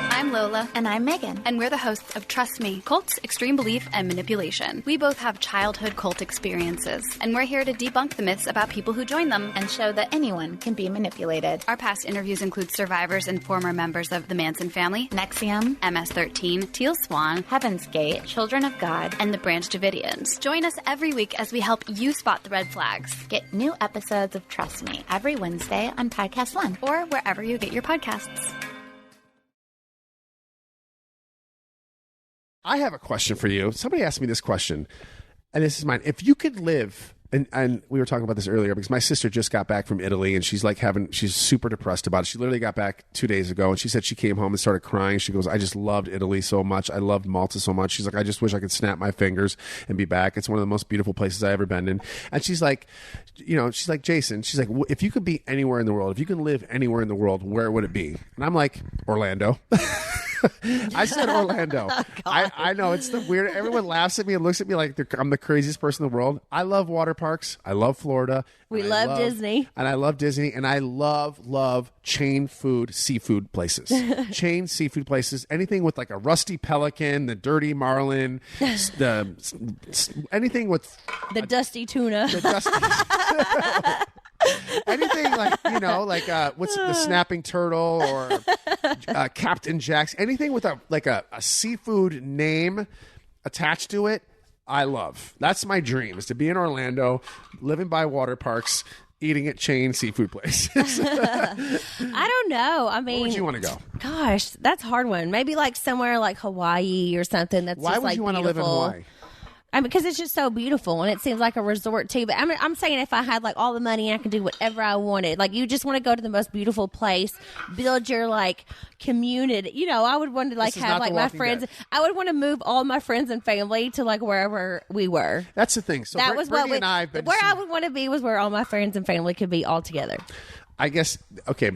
I'm Lola. And I'm Megan. And we're the hosts of Trust Me, Cults, Extreme Belief, and Manipulation. We both have childhood cult experiences, and we're here to debunk the myths about people who join them and show that anyone can be manipulated. Our past interviews include survivors and former members of the Manson family, NXIVM, MS-13, Teal Swan, Heaven's Gate, Children of God, and the Branch Davidians. Join us every week as we help you spot the red flags. Get new episodes of Trust Me every Wednesday on PodcastOne or wherever you get your podcasts. I have a question for you. Somebody asked me this question, and this is mine. If you could live, and we were talking about this earlier because my sister just got back from Italy, and she's super depressed about it. She literally got back 2 days ago, and she said she came home and started crying. She goes, I just loved Italy so much. I loved Malta so much. She's like, I just wish I could snap my fingers and be back. It's one of the most beautiful places I've ever been in. And she's like, Jason, she's like, if you could be anywhere in the world, if you can live anywhere in the world, where would it be? And I'm like, Orlando. I said Orlando. I know it's the weird. Everyone laughs at me and looks at me like I'm the craziest person in the world. I love water parks. I love Florida. We love Disney. And I love Disney. And I love chain seafood places. Chain seafood places. Anything with like a rusty pelican, the dirty marlin, anything with the dusty tuna. The dusty. Anything like what's the snapping turtle or Captain Jax, anything with a seafood name attached to it, I love. That's my dream, is to be in Orlando, living by water parks, eating at chain seafood places. I don't know. I mean, where would you want to go? Gosh, that's a hard one. Maybe like somewhere like Hawaii or something. That's why just would like you want to live in Hawaii? I mean, because it's just so beautiful and it seems like a resort too. But I mean, I'm saying if I had like all the money and I could do whatever I wanted, like you just want to go to the most beautiful place, build your like community. You know, I would want to like have like my friends. I would want to move all my friends and family to like wherever we were. That's the thing. So that was what and I. Where I would want to be was where all my friends and family could be all together. I guess okay,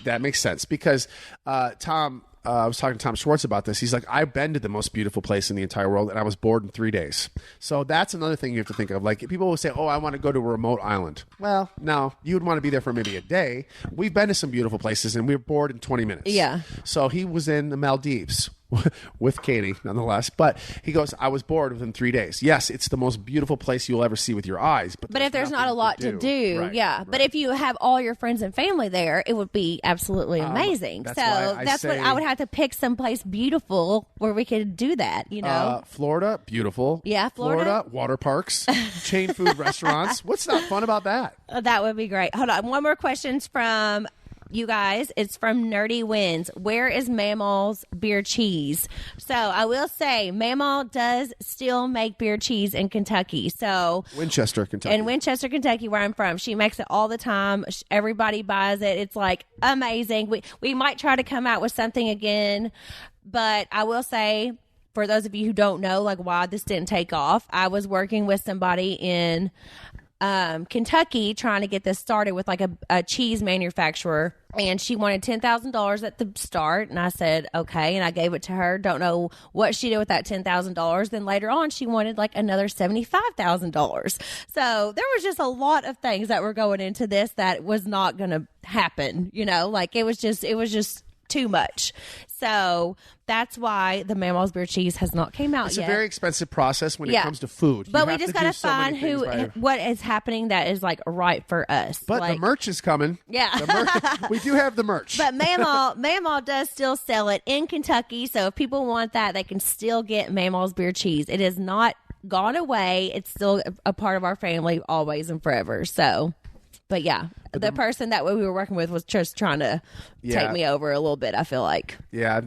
that makes sense because Tom. I was talking to Tom Schwartz about this. He's like, I've been to the most beautiful place in the entire world, and I was bored in 3 days. So that's another thing you have to think of. Like, people will say, oh, I want to go to a remote island. Well, no, you would want to be there for maybe a day. We've been to some beautiful places, and we were bored in 20 minutes. Yeah. So he was in the Maldives with Katie, nonetheless. But he goes, I was bored within 3 days. Yes, it's the most beautiful place you'll ever see with your eyes. But if there's not a lot to do, right, yeah. Right. But if you have all your friends and family there, it would be absolutely amazing. That's what I would have to pick someplace beautiful where we could do that, you know? Florida, beautiful. Yeah, Florida, water parks, chain food restaurants. What's not fun about that? That would be great. Hold on. One more question from You guys, it's from Nerdy Wins. Where is Mammal's beer cheese? So I will say, Mammal does still make beer cheese in Kentucky. So Winchester, Kentucky. In Winchester, Kentucky, where I'm from, she makes it all the time. Everybody buys it. It's like amazing. We might try to come out with something again, but I will say, for those of you who don't know, like why this didn't take off, I was working with somebody in Kentucky trying to get this started with like a cheese manufacturer, and she wanted $10,000 at the start, and I said okay, and I gave it to her. Don't know what she did with that $10,000. Then later on she wanted like another $75,000. So there was just a lot of things that were going into this that was not going to happen, like it was just too much. So that's why the Mammal's beer cheese has not came out yet. It's a very expensive process when it comes to food. But we just got to find what is happening that is like right for us. But like, the merch is coming. Yeah. We do have the merch. But Mammal does still sell it in Kentucky. So if people want that, they can still get Mammal's beer cheese. It is not gone away. It's still a part of our family always and forever. So... But yeah, the person that we were working with was just trying to take me over a little bit, I feel like. Yeah,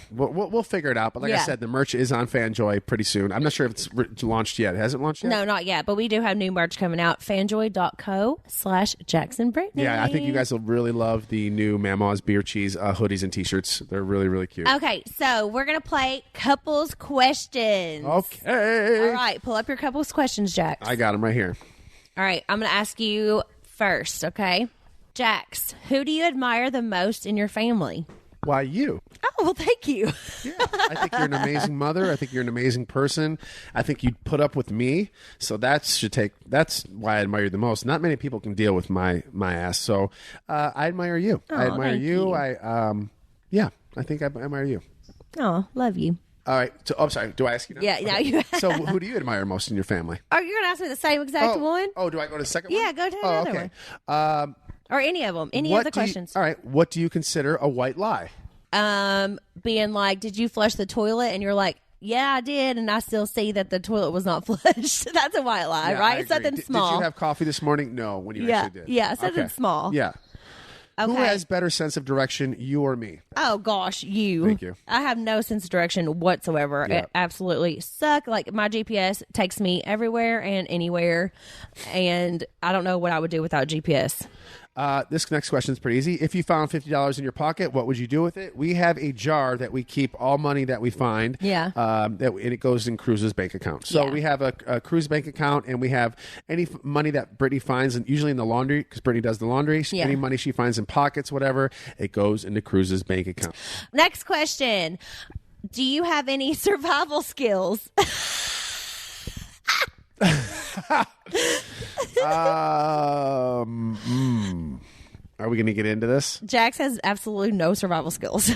we'll figure it out. But like I said, the merch is on FanJoy pretty soon. I'm not sure if it's launched yet. Has it launched yet? No, not yet. But we do have new merch coming out. fanjoy.co/Jax Brittany. Yeah, I think you guys will really love the new Mamma's beer cheese hoodies and t-shirts. They're really, really cute. Okay, so we're going to play couples questions. Okay. All right, pull up your couples questions, Jax. I got them right here. All right, I'm going to ask you first, okay? Jax, who do you admire the most in your family? Why, you. Oh, well, thank you. Yeah, I think you're an amazing mother. I think you're an amazing person. I think you'd put up with me. So that's why I admire you the most. Not many people can deal with my ass. So I admire you. Oh, I admire you. you. I think I admire you. Oh, love you. All right. So, I'm sorry. Do I ask you now? Yeah, now you. So, who do you admire most in your family? Are you going to ask me the same exact one? Oh, do I go to the second one? Yeah, go to another one. Or any of them. Any of the questions. All right. What do you consider a white lie? Being like, did you flush the toilet? And you're like, yeah, I did, and I still see that the toilet was not flushed. That's a white lie, right? Something small. Did you have coffee this morning? No, when you actually did. Yeah, something small. Yeah. Okay. Who has better sense of direction, you or me? Oh, gosh, you. Thank you. I have no sense of direction whatsoever. Yeah. It absolutely suck. Like, my GPS takes me everywhere and anywhere, and I don't know what I would do without GPS. This next question is pretty easy. If you found $50 in your pocket, what would you do with it? We have a jar that we keep all money that we find. Yeah. And it goes in Cruz's bank account. So we have a Cruz bank account, and we have any money that Brittany finds, and usually in the laundry, because Brittany does the laundry. Yeah. Any money she finds in pockets, whatever, it goes into Cruz's bank account. Next question. Do you have any survival skills? Are we going to get into this? Jax has absolutely no survival skills.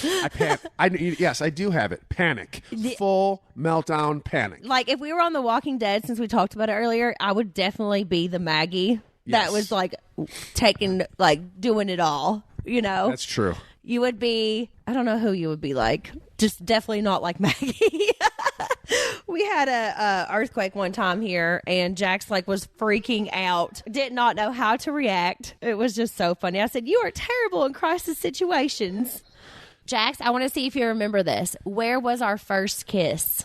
Yes, I do have it. Panic. Full meltdown panic. Like, if we were on The Walking Dead, since we talked about it earlier, I would definitely be the Maggie that was, like, doing it all, That's true. You would be, I don't know who you would be like. Just definitely not like Maggie. We had a earthquake one time here, and Jax was freaking out. Did not know how to react. It was just so funny. I said, "You are terrible in crisis situations." Jax, I want to see if you remember this. Where was our first kiss?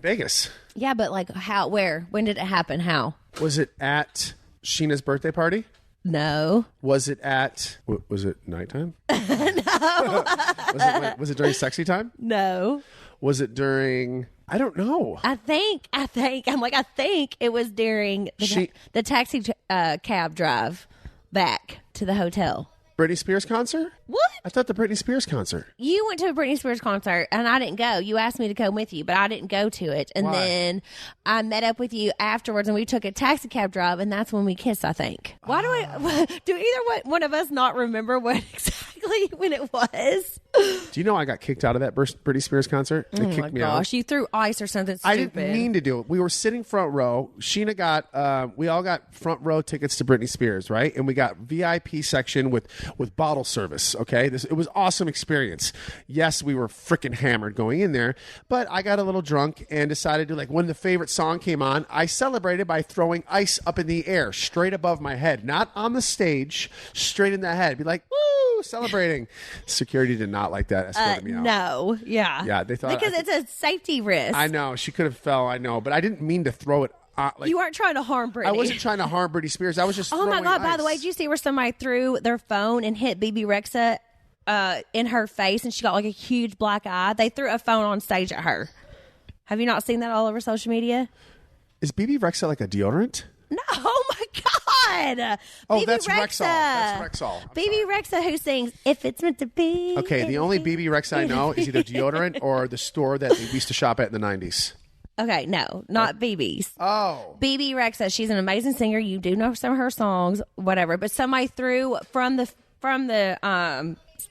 Vegas. Yeah, but how? Where? When did it happen? How? Was it at Sheena's birthday party? No. Was it at? Was it nighttime? No. Was it during sexy time? No. Was it during? I don't know. I think it was during the taxi cab drive back to the hotel. Britney Spears concert? What? I thought the Britney Spears concert. You went to a Britney Spears concert, and I didn't go. You asked me to come with you, but I didn't go to it. And then I met up with you afterwards, and we took a taxi cab drive, and that's when we kissed, I think. Why do either one of us not remember what exactly when it was? Do you know I got kicked out of that Britney Spears concert? They kicked me out. You threw ice or something stupid. I didn't mean to do it. We were sitting front row. Sheena got, we all got front row tickets to Britney Spears, right? And we got VIP section with bottle service, okay? It was awesome experience. Yes, we were freaking hammered going in there, but I got a little drunk and decided to, like, when the favorite song came on, I celebrated by throwing ice up in the air, straight above my head, not on the stage, straight in the head. Be like, woo, celebrating. Security did not like that. Escorted me out. No, yeah. Yeah, they thought... Because it's a safety risk. I know. She could have fell, I know, but I didn't mean to throw it. You weren't trying to harm Britney. I wasn't trying to harm Britney Spears. I was just Oh my God, ice. by the way, did you see where somebody threw their phone and hit BB Rexa in her face and she got like a huge black eye? They threw a phone on stage at her. Have you not seen that all over social media? Is BB Rexa like a deodorant? No, oh my God. Oh, BB that's Rexa. Rexall. That's Rexall. BB Rexa, who sings If It's Meant to Be. Okay, the only BB Rexa I know is either deodorant or the store that we used to shop at in the 90s. Okay, no, not BB's. Oh. BB Rexa, she's an amazing singer. You do know some of her songs, whatever. But somebody threw from the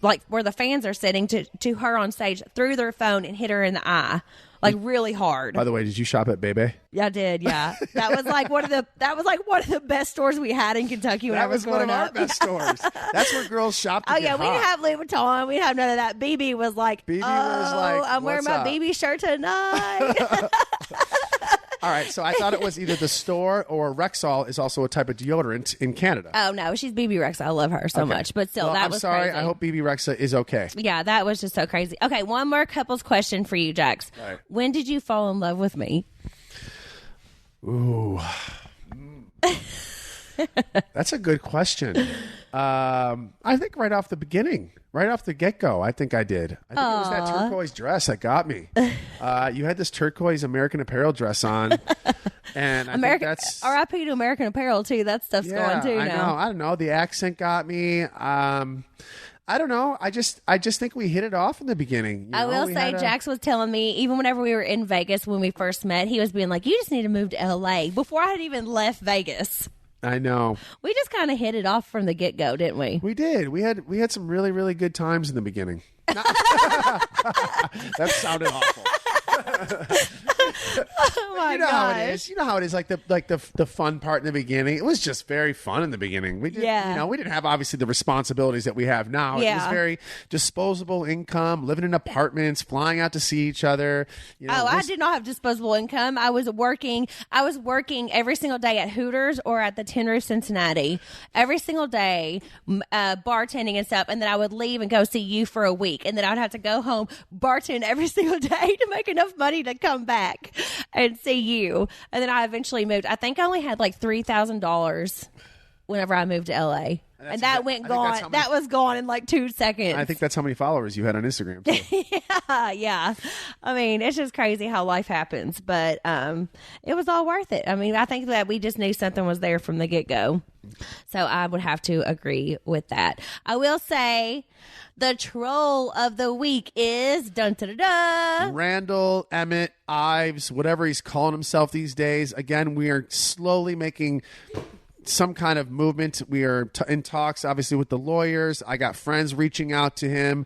like where the fans are sitting to her on stage, threw their phone and hit her in the eye. Like really hard. By the way, did you shop at Bebe? Yeah, I did. Yeah, that was like one of the best stores we had in Kentucky when I was growing up. That was one of our best stores. That's where girls shop. Oh yeah, we didn't have Louis Vuitton. We didn't have none of that. BB was like, I'm wearing my BB shirt tonight. All right, so I thought it was either the store or Rexall is also a type of deodorant in Canada. Oh no, she's BB Rexa. I love her so much, but still, that was sorry. crazy. I hope BB Rexa is okay. Yeah, that was just so crazy. Okay, one more couples question for you, Jax. All right. When did you fall in love with me? Ooh. That's a good question. I think right off the beginning, right off the get-go, I think I did. I think it was that turquoise dress that got me. You had this turquoise American Apparel dress on, and I think that's R.I.P. to American Apparel too. That stuff's going too now. I don't know. The accent got me. I don't know. I just think we hit it off in the beginning. I will say, Jax was telling me, even whenever we were in Vegas when we first met, he was being like, you just need to move to L.A. before I had even left Vegas. I know. We just kind of hit it off from the get-go, didn't we? We did. We had some really, really good times in the beginning. That sounded awful. Oh my you know gosh. how it is. You know how it is. Like the fun part in the beginning. It was just very fun in the beginning. We did. We didn't have obviously the responsibilities that we have now. Yeah. It was very disposable income, living in apartments, flying out to see each other. I did not have disposable income. I was working every single day at Hooters or at the Tin Roof Cincinnati, every single day, bartending and stuff. And then I would leave and go see you for a week, and then I'd have to go home, bartend every single day to make enough money to come back and see you. And then I eventually moved. I think I only had like $3,000 whenever I moved to LA. And that was gone in like 2 seconds. I think that's how many followers you had on Instagram too. Yeah. I mean, it's just crazy how life happens, but it was all worth it. I mean, I think that we just knew something was there from the get-go. So I would have to agree with that. I will say the troll of the week is Randall, Emmett, Ives, whatever he's calling himself these days. Again, we are slowly making some kind of movement. We are in talks, obviously, with the lawyers. I got friends reaching out to him.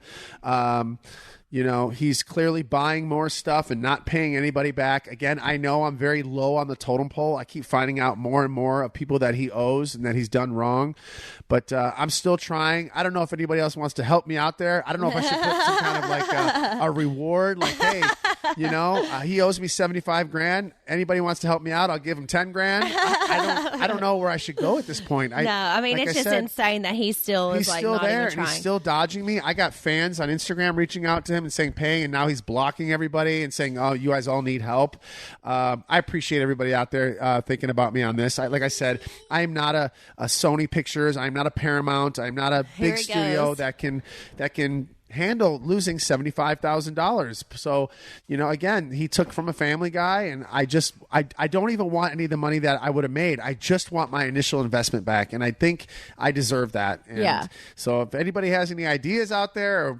He's clearly buying more stuff and not paying anybody back. Again, I know I'm very low on the totem pole. I keep finding out more and more of people that he owes and that he's done wrong. But I'm still trying. I don't know if anybody else wants to help me out there. I don't know if I should put some kind of like a reward. Like, hey, he owes me $75,000. Anybody wants to help me out, I'll give him $10,000. I don't know where I should go at this point. It's just insane that he still is like still not there. even trying. He's still dodging me. I got fans on Instagram reaching out to him and saying pay, and now he's blocking everybody and saying, oh, you guys all need help. I appreciate everybody out there thinking about me on this. Like I said, I am not a Sony Pictures. I'm not a Paramount. I'm not a big studio that can handle losing $75,000. So, again, he took from a family guy, and I don't even want any of the money that I would have made. I just want my initial investment back, and I think I deserve that. And so if anybody has any ideas out there, or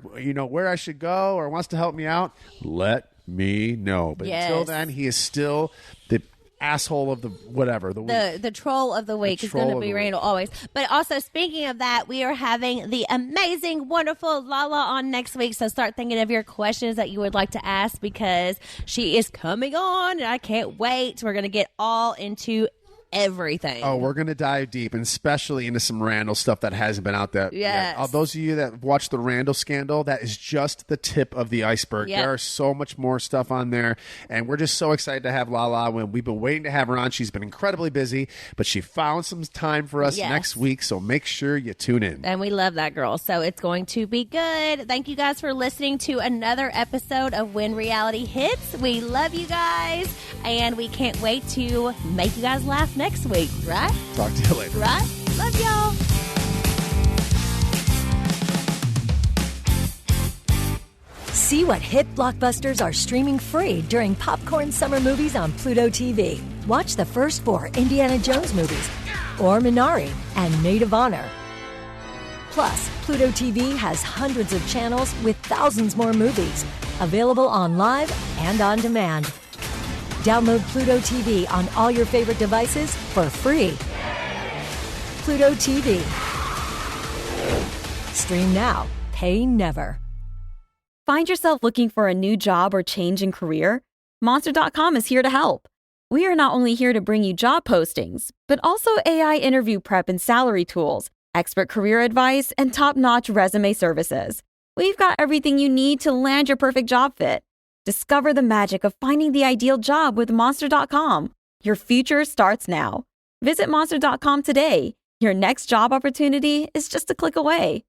where I should go, or wants to help me out, let me know. But until then, he is still the asshole of the whatever, the week. The troll of the week is troll going to of be the Randall always. But also, speaking of that, we are having the amazing, wonderful Lala on next week. So start thinking of your questions that you would like to ask because she is coming on and I can't wait. We're going to get all into everything. Oh, we're going to dive deep, and especially into some Randall stuff that hasn't been out there Yes. yet. Those of you that watched the Randall scandal, that is just the tip of the iceberg. Yep. There are so much more stuff on there, and we're just so excited to have Lala. When we've been waiting to have her on, she's been incredibly busy, but she found some time for us Yes. next week, so make sure you tune in. And we love that girl. So it's going to be good. Thank you guys for listening to another episode of When Reality Hits. We love you guys, and we can't wait to make you guys laugh next week, right? Talk to you later. Right? Love y'all. See what hit blockbusters are streaming free during Popcorn Summer Movies on Pluto TV. Watch the first 4 Indiana Jones movies, or Minari and Maid of Honor. Plus, Pluto TV has hundreds of channels with thousands more movies, available on live and on demand. Download Pluto TV on all your favorite devices for free. Pluto TV. Stream now, pay never. Find yourself looking for a new job or change in career? Monster.com is here to help. We are not only here to bring you job postings, but also AI interview prep and salary tools, expert career advice, and top-notch resume services. We've got everything you need to land your perfect job fit. Discover the magic of finding the ideal job with Monster.com. Your future starts now. Visit Monster.com today. Your next job opportunity is just a click away.